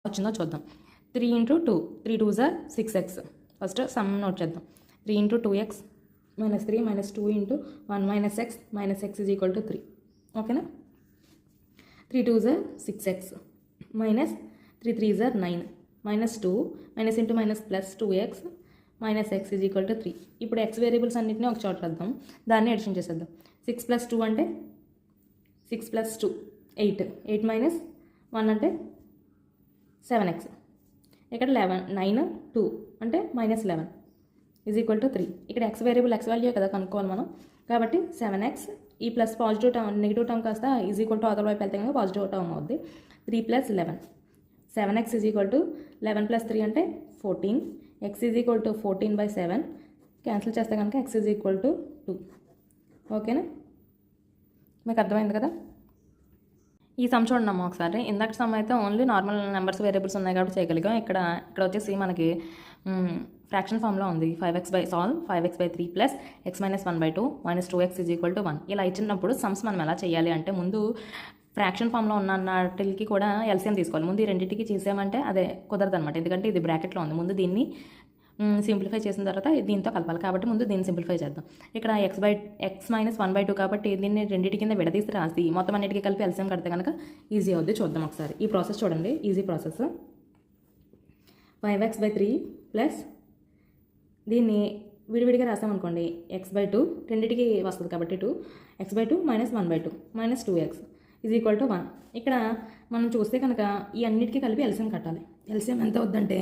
వచ్చిందో చూద్దాం. 3 into 2, 3 2s are 6x. First some note చేద్దాం. 3 into 2x minus 3 minus 2 into 1 minus x is equal to 3. ఓకేనా? 3 2s are 6x minus 3 3s are 9 minus 2 minus into minus plus 2x minus x is equal to 3. ఇప్పుడు x variables అన్నింటినీ ఒక చోట రాద్దాం, దాన్ని edition చేసేద్దాం. 6 plus 2 అంటే 6 plus 2 8, 8 minus 1 అంటే 7x. ఇక్కడ 9 2 అంటే మైనస్ 11 ఈజ్ ఈక్వల్ టు 3. ఇక్కడ x వేరియబుల్ x వాల్యూ కదా కనుక్కోవాలి మనం, కాబట్టి 7x ఈ plus positive term negative term కాస్త ఈజ్ ఈక్వల్ టు అవతల వైపు వెళ్తే కనుక పాజిటివ్ టర్మ్ అవుద్ది. 3 plus 11, 7x is equal to 11 plus 3 అంటే 14, x is equal to 14/7. Cancel చేస్తే కనుక x ఈజ్ ఈక్వల్ టు 2. ఓకేనా? మీకు అర్థమైంది కదా? ఈ సమ్ చూడండి అమ్మ ఒకసారి. ఇందాక సమ్ అయితే ఓన్లీ నార్మల్ నెంబర్స్ వేరియబుల్స్ ఉన్నాయి కాబట్టి చేయగలిగాం. ఇక్కడ వచ్చేసి మనకి ఫ్రాక్షన్ ఫామ్లో ఉంది. 5x/3 plus x minus 1/2 minus 2x is equal to 1. ఇలా ఇచ్చినప్పుడు సమ్స్ మనం ఎలా చేయాలి అంటే, ముందు ఫ్రాక్షన్ ఫామ్లో ఉన్నటికి కూడా ఎల్సిఎం తీసుకోవాలి. ముందు ఈ రెండింటికి చేసామంటే అదే కుదరదు అనమాట, ఎందుకంటే ఇది బ్రాకెట్లో ఉంది. ముందు దీన్ని సింప్లిఫై చేసిన తర్వాత దీంతో కలపాలి, కాబట్టి ముందు దీన్ని సింప్లిఫై చేద్దాం. ఇక్కడ x మైనస్ 1/2 కాబట్టి దీన్ని రెండింటి కింద విడదీసి రాసి మొత్తం అన్నిటికీ కలిపి ఎల్సిఎం కడితే కనుక ఈజీ అవుద్ది. చూద్దాం ఒకసారి ఈ ప్రాసెస్ చూడండి, ఈజీ ప్రాసెస్. 5x/3 ప్లస్ దీన్ని విడివిడిగా రాసామనుకోండి, x/2 రెండింటికి వస్తుంది కాబట్టి 2, x/2 minus 1/2 minus 2x is equal to 1. ఇక్కడ మనం చూస్తే కనుక ఈ అన్నిటికీ కలిపి ఎల్సిఎం కట్టాలి. ఎల్సిఎం ఎంత అవుద్దంటే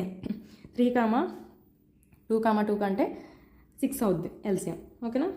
3, 2, 2 కంటే 6 అవుద్ది ఎల్సిఎం. ఓకేనా?